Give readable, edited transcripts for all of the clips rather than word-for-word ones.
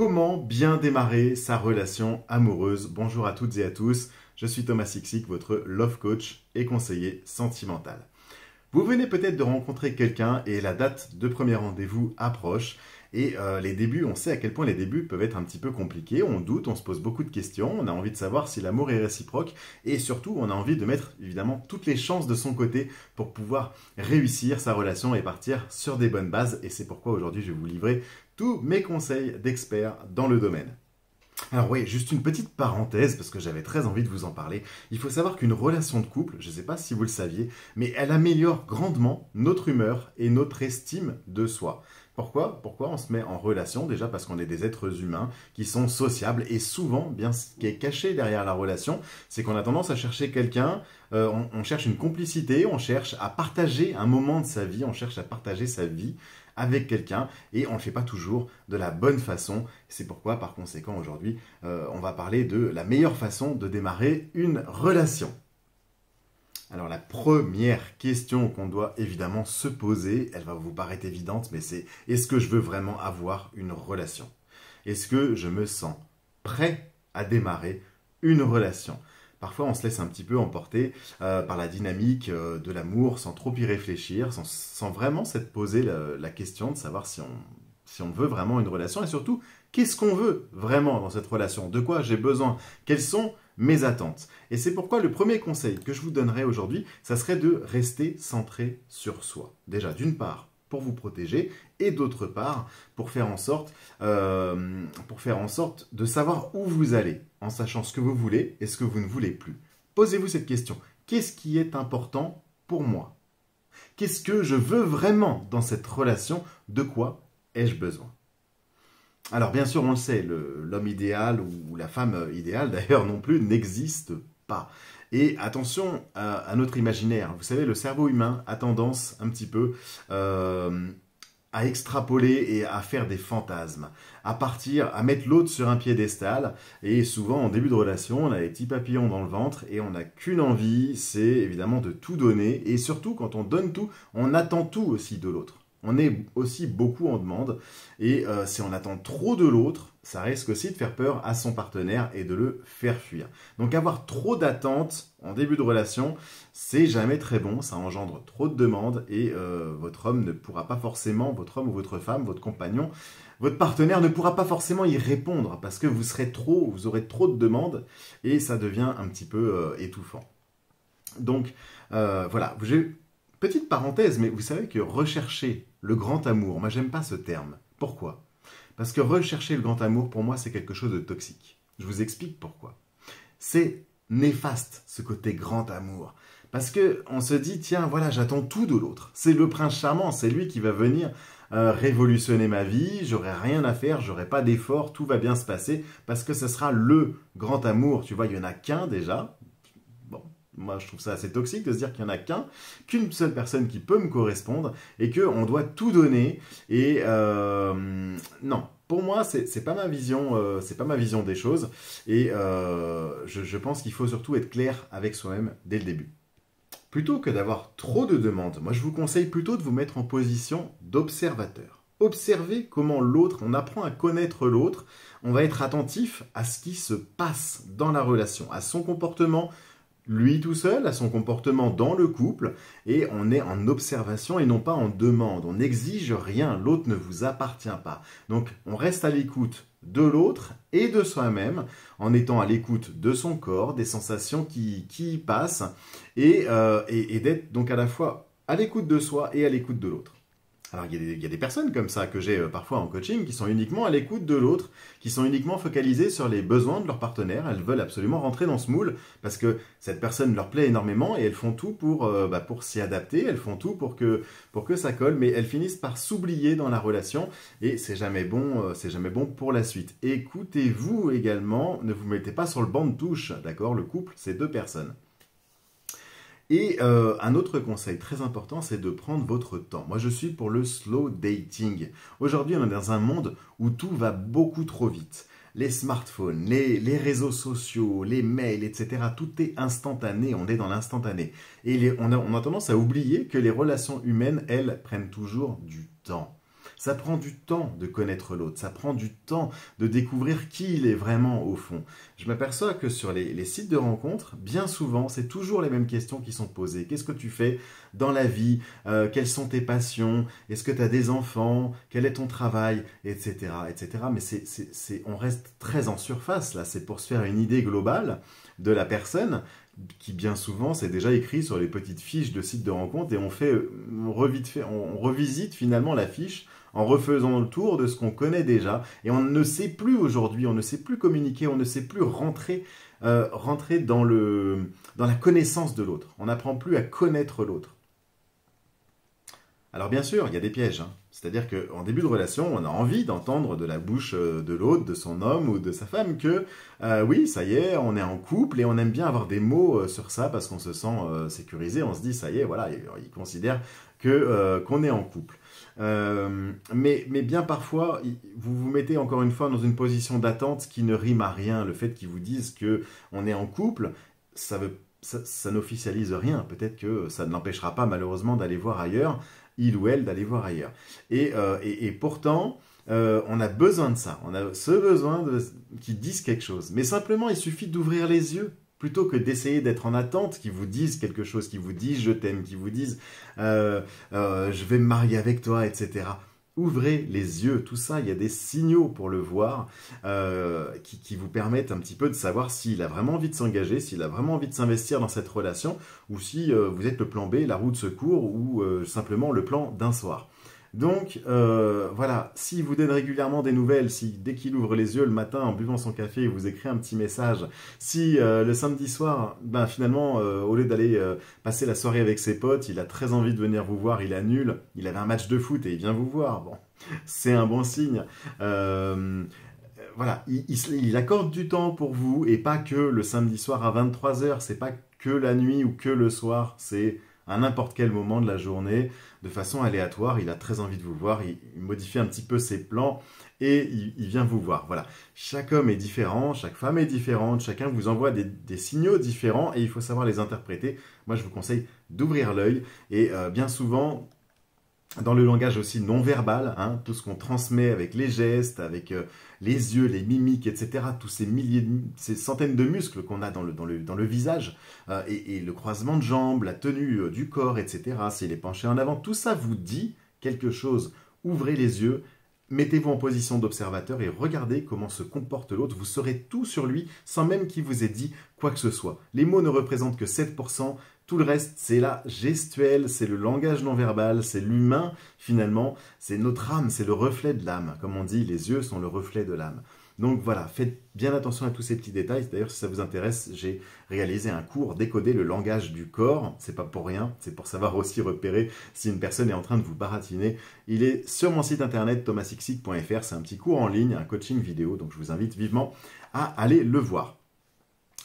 Comment bien démarrer sa relation amoureuse? Bonjour à toutes et à tous, je suis Thomas Sixic, votre love coach et conseiller sentimental. Vous venez peut-être de rencontrer quelqu'un et la date de premier rendez-vous approche. Et les débuts, on sait à quel point les débuts peuvent être un petit peu compliqués. On doute, on se pose beaucoup de questions, on a envie de savoir si l'amour est réciproque et surtout on a envie de mettre évidemment toutes les chances de son côté pour pouvoir réussir sa relation et partir sur des bonnes bases. Et c'est pourquoi aujourd'hui je vais vous livrer tous mes conseils d'experts dans le domaine. Alors oui, juste une petite parenthèse, parce que j'avais très envie de vous en parler. Il faut savoir qu'une relation de couple, je ne sais pas si vous le saviez, mais elle améliore grandement notre humeur et notre estime de soi. Pourquoi on se met en relation? Déjà parce qu'on est des êtres humains qui sont sociables et souvent, bien ce qui est caché derrière la relation, c'est qu'on a tendance à chercher quelqu'un, on cherche une complicité, on cherche à partager un moment de sa vie, on cherche à partager sa vie avec quelqu'un et on ne le fait pas toujours de la bonne façon. C'est pourquoi, par conséquent, aujourd'hui, on va parler de la meilleure façon de démarrer une relation. Alors la première question qu'on doit évidemment se poser, elle va vous paraître évidente, mais c'est: est-ce que je veux vraiment avoir une relation? Est-ce que je me sens prêt à démarrer une relation? Parfois, on se laisse un petit peu emporter par la dynamique de l'amour sans trop y réfléchir, sans vraiment s'être posé la question de savoir si on veut vraiment une relation et surtout, qu'est-ce qu'on veut vraiment dans cette relation? De quoi j'ai besoin? Quelles sont mes attentes? Et c'est pourquoi le premier conseil que je vous donnerai aujourd'hui, ça serait de rester centré sur soi. Déjà, d'une part, pour vous protéger et d'autre part, pour faire en sorte de savoir où vous allez, en sachant ce que vous voulez et ce que vous ne voulez plus. Posez-vous cette question. Qu'est-ce qui est important pour moi? Qu'est-ce que je veux vraiment dans cette relation? De quoi ai-je besoin? Alors bien sûr, on le sait, l'homme idéal ou la femme idéale d'ailleurs non plus n'existe pas. Et attention à notre imaginaire. Vous savez, le cerveau humain a tendance un petit peu à extrapoler et à faire des fantasmes, à mettre l'autre sur un piédestal. Et souvent, en début de relation, on a les petits papillons dans le ventre et on n'a qu'une envie, c'est évidemment de tout donner. Et surtout, quand on donne tout, on attend tout aussi de l'autre. On est aussi beaucoup en demande et si on attend trop de l'autre, ça risque aussi de faire peur à son partenaire et de le faire fuir. Donc avoir trop d'attentes en début de relation, c'est jamais très bon, ça engendre trop de demandes et votre homme ou votre femme, votre compagnon, votre partenaire ne pourra pas forcément y répondre parce que vous aurez trop de demandes et ça devient un petit peu étouffant. Donc voilà, petite parenthèse, mais vous savez que rechercher le grand amour, moi j'aime pas ce terme. Pourquoi? Parce que rechercher le grand amour, pour moi, c'est quelque chose de toxique. Je vous explique pourquoi. C'est néfaste, ce côté grand amour. Parce qu'on se dit, tiens, voilà, j'attends tout de l'autre. C'est le prince charmant, c'est lui qui va venir révolutionner ma vie, j'aurai rien à faire, j'aurai pas d'effort, tout va bien se passer, parce que ce sera le grand amour. Tu vois, il y en a qu'un déjà. Moi, je trouve ça assez toxique de se dire qu'il n'y en a qu'une seule personne qui peut me correspondre et qu'on doit tout donner. Et non, pour moi, c'est pas ma vision des choses. Et je pense qu'il faut surtout être clair avec soi-même dès le début. Plutôt que d'avoir trop de demandes, moi, je vous conseille plutôt de vous mettre en position d'observateur. Observez comment l'autre, on apprend à connaître l'autre, on va être attentif à ce qui se passe dans la relation, à son comportement, lui tout seul, à son comportement dans le couple, et on est en observation et non pas en demande. On n'exige rien, l'autre ne vous appartient pas. Donc on reste à l'écoute de l'autre et de soi-même, en étant à l'écoute de son corps, des sensations qui y passent, et d'être donc à la fois à l'écoute de soi et à l'écoute de l'autre. Alors, il y a des personnes comme ça que j'ai parfois en coaching qui sont uniquement à l'écoute de l'autre, qui sont uniquement focalisées sur les besoins de leur partenaire. Elles veulent absolument rentrer dans ce moule parce que cette personne leur plaît énormément et elles font tout pour s'y adapter, elles font tout pour que ça colle, mais elles finissent par s'oublier dans la relation et c'est jamais bon pour la suite. Écoutez-vous également, ne vous mettez pas sur le banc de touche, d'accord? Le couple, c'est deux personnes. Et un autre conseil très important, c'est de prendre votre temps. Moi, je suis pour le slow dating. Aujourd'hui, on est dans un monde où tout va beaucoup trop vite. Les smartphones, les réseaux sociaux, les mails, etc. Tout est instantané, on est dans l'instantané. Et on a tendance à oublier que les relations humaines, elles, prennent toujours du temps. Ça prend du temps de connaître l'autre, ça prend du temps de découvrir qui il est vraiment au fond. Je m'aperçois que sur les sites de rencontres, bien souvent, c'est toujours les mêmes questions qui sont posées. Qu'est-ce que tu fais dans la vie? Quelles sont tes passions? Est-ce que tu as des enfants? Quel est ton travail? Etc. etc. Mais on reste très en surface là, c'est pour se faire une idée globale de la personne qui bien souvent c'est déjà écrit sur les petites fiches de sites de rencontres et on revisite finalement la fiche en refaisant le tour de ce qu'on connaît déjà et on ne sait plus aujourd'hui, on ne sait plus communiquer, on ne sait plus rentrer dans la connaissance de l'autre. On n'apprend plus à connaître l'autre. Alors bien sûr, il y a des pièges. Hein. C'est-à-dire qu'en début de relation, on a envie d'entendre de la bouche de l'autre, de son homme ou de sa femme que oui, ça y est, on est en couple et on aime bien avoir des mots sur ça parce qu'on se sent sécurisé. On se dit, ça y est, voilà, il considère qu'on est en couple. Mais bien parfois, vous vous mettez encore une fois dans une position d'attente qui ne rime à rien. Le fait qu'ils vous disent qu'on est en couple, ça n'officialise rien. Peut-être que ça ne l'empêchera pas malheureusement d'aller voir ailleurs, il ou elle d'aller voir ailleurs. Et pourtant, on a besoin de ça. On a ce besoin qu'ils disent quelque chose. Mais simplement, il suffit d'ouvrir les yeux. Plutôt que d'essayer d'être en attente, qu'ils vous disent quelque chose, qu'ils vous disent je t'aime, qu'ils vous disent je vais me marier avec toi, etc. Ouvrez les yeux, tout ça, il y a des signaux pour le voir qui vous permettent un petit peu de savoir s'il a vraiment envie de s'engager, s'il a vraiment envie de s'investir dans cette relation, ou si vous êtes le plan B, la roue de secours, ou simplement le plan d'un soir. Donc voilà, s'il vous donne régulièrement des nouvelles, si dès qu'il ouvre les yeux le matin en buvant son café, il vous écrit un petit message, si le samedi soir, ben, finalement, au lieu d'aller passer la soirée avec ses potes, il a très envie de venir vous voir, il annule, il avait un match de foot et il vient vous voir, bon, c'est un bon signe. Voilà, il accorde du temps pour vous et pas que le samedi soir à 23h, c'est pas que la nuit ou que le soir, c'est à n'importe quel moment de la journée, de façon aléatoire, il a très envie de vous voir, il modifie un petit peu ses plans et il vient vous voir. Voilà. Chaque homme est différent, chaque femme est différente, chacun vous envoie des signaux différents et il faut savoir les interpréter. Moi, je vous conseille d'ouvrir l'œil et bien souvent, dans le langage aussi non verbal, hein, tout ce qu'on transmet avec les gestes, avec les yeux, les mimiques, etc., tous ces centaines de muscles qu'on a dans le visage, et le croisement de jambes, la tenue du corps, etc., s'il est penché en avant, tout ça vous dit quelque chose. Ouvrez les yeux, mettez-vous en position d'observateur et regardez comment se comporte l'autre. Vous saurez tout sur lui sans même qu'il vous ait dit quoi que ce soit. Les mots ne représentent que 7%. Tout le reste, c'est la gestuelle, c'est le langage non verbal, c'est l'humain finalement, c'est notre âme, c'est le reflet de l'âme. Comme on dit, les yeux sont le reflet de l'âme. Donc voilà, faites bien attention à tous ces petits détails. D'ailleurs, si ça vous intéresse, j'ai réalisé un cours Décoder le langage du corps. C'est pas pour rien, c'est pour savoir aussi repérer si une personne est en train de vous baratiner. Il est sur mon site internet thomasxic.fr. C'est un petit cours en ligne, un coaching vidéo, donc je vous invite vivement à aller le voir.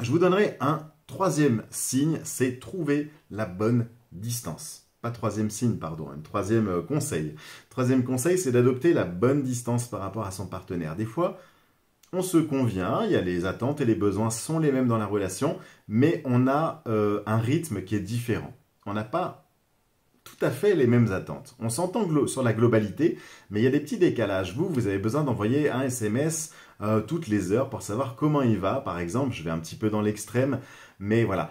Je vous donnerai un troisième signe, c'est trouver la bonne distance. Pas troisième signe, pardon, un troisième conseil. Troisième conseil, c'est d'adopter la bonne distance par rapport à son partenaire. Des fois, on se convient, il y a les attentes et les besoins sont les mêmes dans la relation, mais on a un rythme qui est différent. On n'a pas tout à fait les mêmes attentes. On s'entend sur la globalité, mais il y a des petits décalages. Vous avez besoin d'envoyer un SMS toutes les heures pour savoir comment il va. Par exemple, je vais un petit peu dans l'extrême, mais voilà.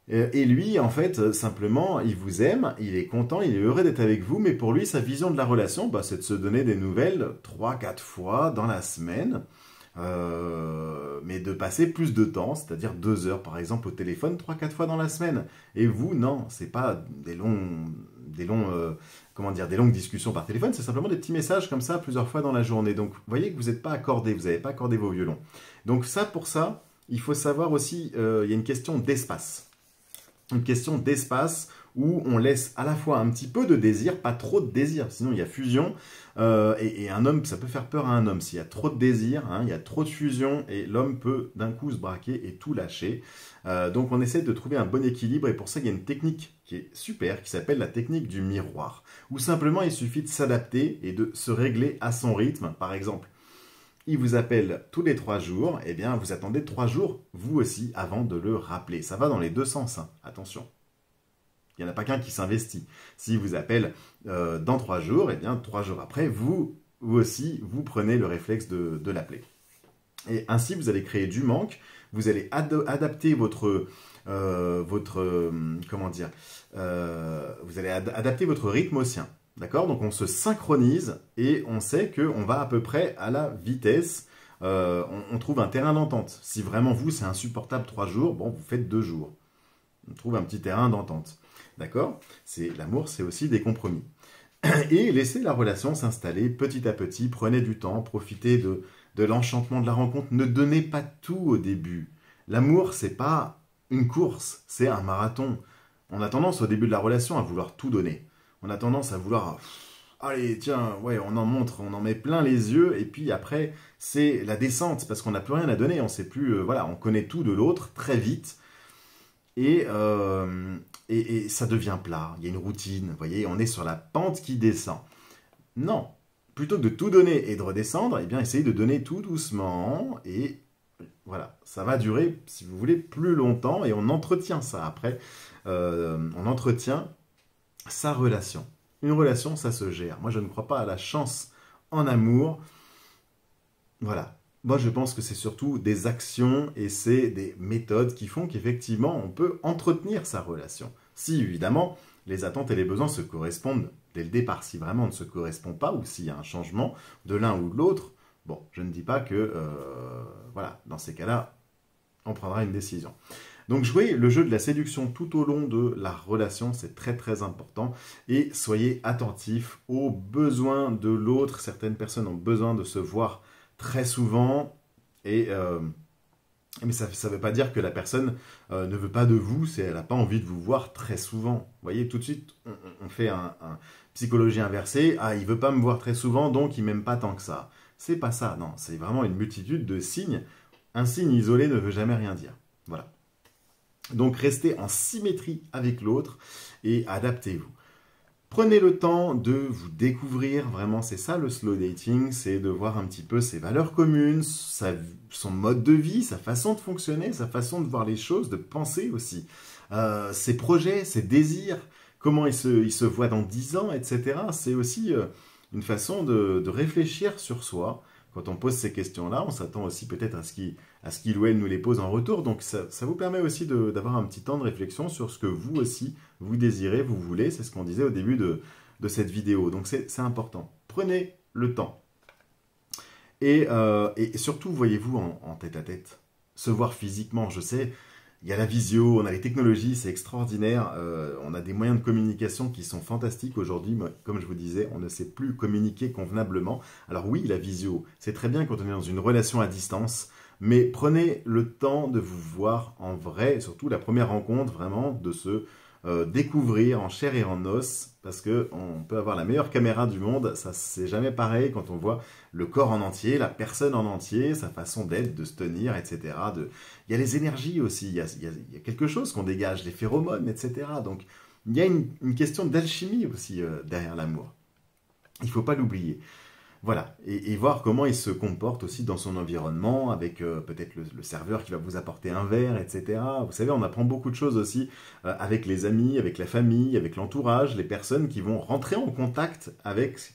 Et lui, en fait, simplement, il vous aime, il est content, il est heureux d'être avec vous, mais pour lui, sa vision de la relation, bah, c'est de se donner des nouvelles 3-4 fois dans la semaine, mais de passer plus de temps, c'est-à-dire 2 heures par exemple au téléphone 3-4 fois dans la semaine. Et vous, non, c'est pas des longues discussions par téléphone, c'est simplement des petits messages comme ça plusieurs fois dans la journée. Donc vous voyez que vous n'êtes pas accordé, vous n'avez pas accordé vos violons. Donc pour ça, il faut savoir aussi, il y a une question d'espace. Une question d'espace où on laisse à la fois un petit peu de désir, pas trop de désir, sinon il y a fusion, et un homme, ça peut faire peur à un homme. S'il y a trop de désir, hein, il y a trop de fusion, et l'homme peut d'un coup se braquer et tout lâcher. Donc on essaie de trouver un bon équilibre, et pour ça il y a une technique qui est super, qui s'appelle la technique du miroir, où simplement il suffit de s'adapter et de se régler à son rythme. Par exemple, il vous appelle tous les 3 jours, eh bien vous attendez 3 jours, vous aussi, avant de le rappeler. Ça va dans les deux sens, hein, attention. Il n'y en a pas qu'un qui s'investit. S'il vous appelle dans 3 jours, eh bien 3 jours après, vous aussi, vous prenez le réflexe de l'appeler. Et ainsi, vous allez créer du manque, vous allez adapter vous allez adapter votre rythme au sien. D'accord? Donc on se synchronise et on sait qu'on va à peu près à la vitesse. On trouve un terrain d'entente. Si vraiment vous, c'est insupportable 3 jours, bon, vous faites 2 jours. On trouve un petit terrain d'entente. D'accord? L'amour, c'est aussi des compromis. Et laissez la relation s'installer petit à petit. Prenez du temps, profitez de l'enchantement de la rencontre. Ne donnez pas tout au début. L'amour, c'est pas une course, c'est un marathon. On a tendance au début de la relation à vouloir tout donner. On a tendance à vouloir, allez, tiens, ouais, on en montre, on en met plein les yeux, et puis après, c'est la descente, parce qu'on n'a plus rien à donner, on sait plus, voilà, on connaît tout de l'autre très vite, et ça devient plat, il y a une routine, vous voyez, on est sur la pente qui descend. Non, plutôt que de tout donner et de redescendre, eh bien, essayez de donner tout doucement, et voilà, ça va durer, si vous voulez, plus longtemps, et on entretient ça après, on entretient sa relation. Une relation, ça se gère. Moi, je ne crois pas à la chance en amour. Voilà. Moi, je pense que c'est surtout des actions et c'est des méthodes qui font qu'effectivement, on peut entretenir sa relation. Si, évidemment, les attentes et les besoins se correspondent dès le départ. Si vraiment on ne se correspond pas ou s'il y a un changement de l'un ou de l'autre, bon, je ne dis pas que, voilà, dans ces cas-là, on prendra une décision. Donc jouez le jeu de la séduction tout au long de la relation, c'est très très important. Et soyez attentifs aux besoins de l'autre. Certaines personnes ont besoin de se voir très souvent. Mais ça ne veut pas dire que la personne ne veut pas de vous, elle n'a pas envie de vous voir très souvent. Vous voyez, tout de suite, on fait un psychologie inversée. Ah, il ne veut pas me voir très souvent, donc il ne m'aime pas tant que ça. C'est pas ça, non. C'est vraiment une multitude de signes. Un signe isolé ne veut jamais rien dire. Voilà. Donc restez en symétrie avec l'autre et adaptez-vous. Prenez le temps de vous découvrir, vraiment c'est ça le slow dating, c'est de voir un petit peu ses valeurs communes, son mode de vie, sa façon de fonctionner, sa façon de voir les choses, de penser aussi, ses projets, ses désirs, comment il se voit dans 10 ans, etc. C'est aussi une façon de réfléchir sur soi. Quand on pose ces questions-là, on s'attend aussi peut-être à ce qu'il ou elle nous les pose en retour. Donc ça vous permet aussi d'avoir un petit temps de réflexion sur ce que vous aussi, vous désirez, vous voulez. C'est ce qu'on disait au début de cette vidéo. Donc c'est important. Prenez le temps. Et surtout, voyez-vous en tête-à-tête. Se voir physiquement, je sais, il y a la visio, on a les technologies, c'est extraordinaire. On a des moyens de communication qui sont fantastiques aujourd'hui. Comme je vous disais, on ne sait plus communiquer convenablement. Alors oui, la visio, c'est très bien quand on est dans une relation à distance, mais prenez le temps de vous voir en vrai, et surtout la première rencontre, vraiment, de se découvrir en chair et en os, parce qu'on peut avoir la meilleure caméra du monde, ça c'est jamais pareil quand on voit le corps en entier, la personne en entier, sa façon d'être, de se tenir, etc. Il y a les énergies aussi, il y a quelque chose qu'on dégage, les phéromones, etc. Donc il y a une question d'alchimie aussi derrière l'amour. Il ne faut pas l'oublier. Voilà, et voir comment il se comporte aussi dans son environnement, avec peut-être le serveur qui va vous apporter un verre, etc. Vous savez, on apprend beaucoup de choses aussi avec les amis, avec la famille, avec l'entourage, les personnes qui vont rentrer en contact avec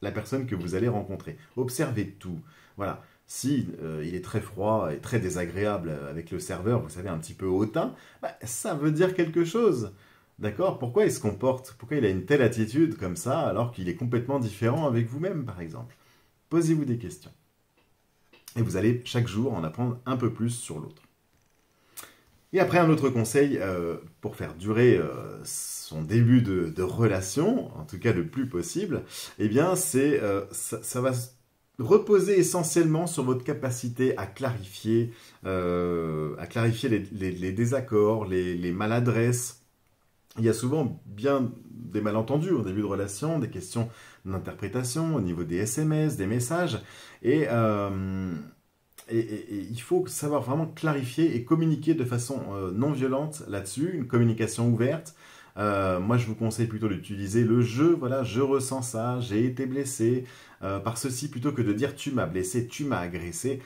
la personne que vous allez rencontrer. Observez tout. Voilà, si il est très froid et très désagréable avec le serveur, vous savez, un petit peu hautain, ça veut dire quelque chose. D'accord? Pourquoi il se comporte? Pourquoi il a une telle attitude comme ça alors qu'il est complètement différent avec vous-même, par exemple? Posez-vous des questions. Et vous allez chaque jour en apprendre un peu plus sur l'autre. Et après, un autre conseil pour faire durer son début de relation, en tout cas le plus possible, eh bien, ça va reposer essentiellement sur votre capacité à clarifier les désaccords, les maladresses. Il y a souvent bien des malentendus au début de relation, des questions d'interprétation au niveau des SMS, des messages. Et il faut savoir vraiment clarifier et communiquer de façon non violente là-dessus, une communication ouverte. Moi, je vous conseille plutôt d'utiliser le je. Voilà, je ressens ça, j'ai été blessé par ceci, plutôt que de dire tu m'as blessé, tu m'as agressé.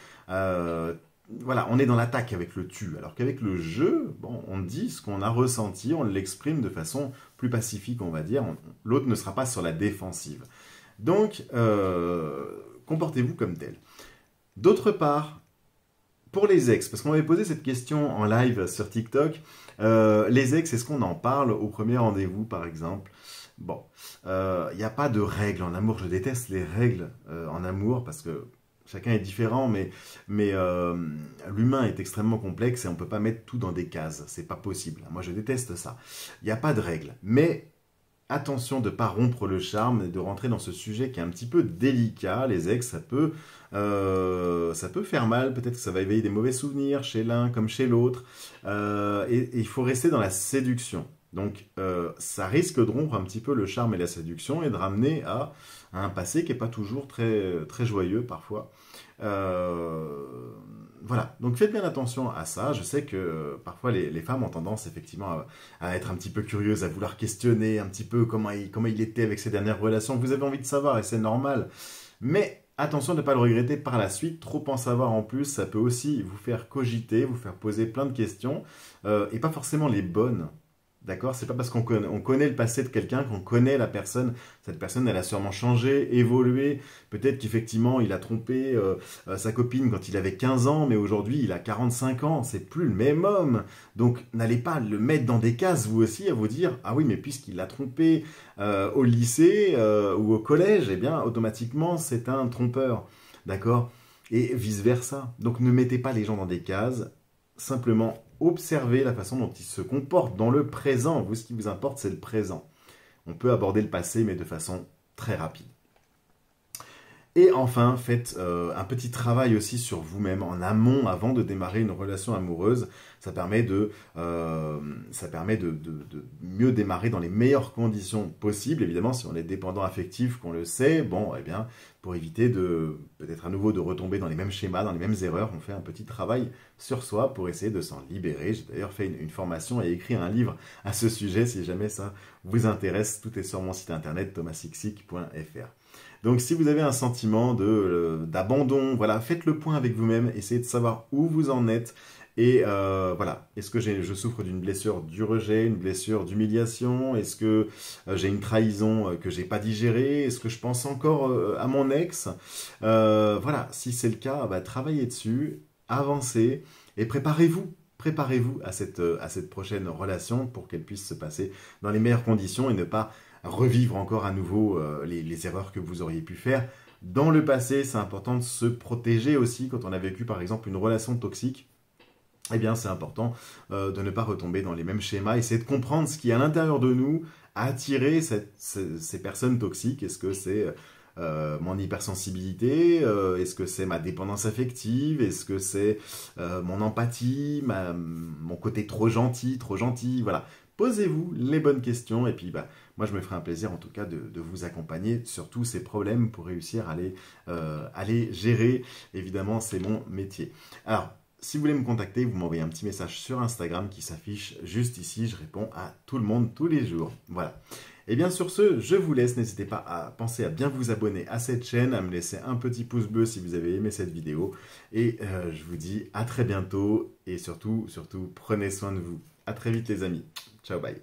voilà, on est dans l'attaque avec le tu, alors qu'avec le je, bon, on dit ce qu'on a ressenti, on l'exprime de façon plus pacifique, on va dire. L'autre ne sera pas sur la défensive. Donc, comportez-vous comme tel. D'autre part, pour les ex, parce qu'on m'avait posé cette question en live sur TikTok, les ex, est-ce qu'on en parle au premier rendez-vous, par exemple? Bon, il n'y a pas de règles en amour. Je déteste les règles en amour parce que chacun est différent, mais l'humain est extrêmement complexe et on ne peut pas mettre tout dans des cases. C'est pas possible. Moi, je déteste ça. Il n'y a pas de règles. Mais attention de ne pas rompre le charme et de rentrer dans ce sujet qui est un petit peu délicat. Les ex, ça peut faire mal. Peut-être que ça va éveiller des mauvais souvenirs chez l'un comme chez l'autre. Et il faut rester dans la séduction. Donc, ça risque de rompre un petit peu le charme et la séduction et de ramener à un passé qui n'est pas toujours très, très joyeux parfois. Voilà, donc faites bien attention à ça. Je sais que parfois les femmes ont tendance effectivement à être un petit peu curieuses, à vouloir questionner un petit peu comment il était avec ses dernières relations. Vous avez envie de savoir et c'est normal. Mais attention de ne pas le regretter par la suite. Trop en savoir en plus, ça peut aussi vous faire cogiter, vous faire poser plein de questions et pas forcément les bonnes. D'accord? C'est pas parce qu'on connaît le passé de quelqu'un qu'on connaît la personne. Cette personne, elle a sûrement changé, évolué. Peut-être qu'effectivement, il a trompé sa copine quand il avait 15 ans, mais aujourd'hui, il a 45 ans. C'est plus le même homme. Donc, n'allez pas le mettre dans des cases, vous aussi, à vous dire, ah oui, mais puisqu'il l'a trompé au lycée ou au collège, eh bien, automatiquement, c'est un trompeur. D'accord? Et vice-versa. Donc, ne mettez pas les gens dans des cases. Simplement, observez la façon dont ils se comportent dans le présent. Vous, ce qui vous importe, c'est le présent. On peut aborder le passé, mais de façon très rapide. Et enfin, faites un petit travail aussi sur vous-même en amont avant de démarrer une relation amoureuse. Ça permet de mieux démarrer dans les meilleures conditions possibles. Évidemment, si on est dépendant affectif, qu'on le sait, bon, eh bien, pour éviter peut-être à nouveau de retomber dans les mêmes schémas, dans les mêmes erreurs, on fait un petit travail sur soi pour essayer de s'en libérer. J'ai d'ailleurs fait une formation et écrit un livre à ce sujet. Si jamais ça vous intéresse, tout est sur mon site internet thomasxixic.fr. Donc si vous avez un sentiment d'abandon, voilà, faites le point avec vous-même, essayez de savoir où vous en êtes. Et voilà, est-ce que je souffre d'une blessure du rejet, une blessure d'humiliation? Est-ce que j'ai une trahison que j'ai pas digérée? Est-ce que je pense encore à mon ex? Voilà, si c'est le cas, bah, travaillez dessus, avancez et préparez-vous. Préparez-vous à cette prochaine relation pour qu'elle puisse se passer dans les meilleures conditions et ne pas revivre encore à nouveau les erreurs que vous auriez pu faire. Dans le passé, c'est important de se protéger aussi quand on a vécu par exemple une relation toxique. Eh bien, c'est important de ne pas retomber dans les mêmes schémas, essayer de comprendre ce qui, à l'intérieur de nous, a attiré ces personnes toxiques. Est-ce que c'est mon hypersensibilité? Est-ce que c'est ma dépendance affective? Est-ce que c'est mon empathie, mon côté trop gentil? Voilà. Posez-vous les bonnes questions et puis bah, moi je me ferai un plaisir en tout cas de vous accompagner sur tous ces problèmes pour réussir à les gérer. Évidemment, c'est mon métier. Alors, si vous voulez me contacter, vous m'envoyez un petit message sur Instagram qui s'affiche juste ici. Je réponds à tout le monde tous les jours. Voilà. Et bien sur ce, je vous laisse. N'hésitez pas à penser à bien vous abonner à cette chaîne, à me laisser un petit pouce bleu si vous avez aimé cette vidéo. Et je vous dis à très bientôt et surtout, prenez soin de vous. À très vite les amis. Ciao, bye.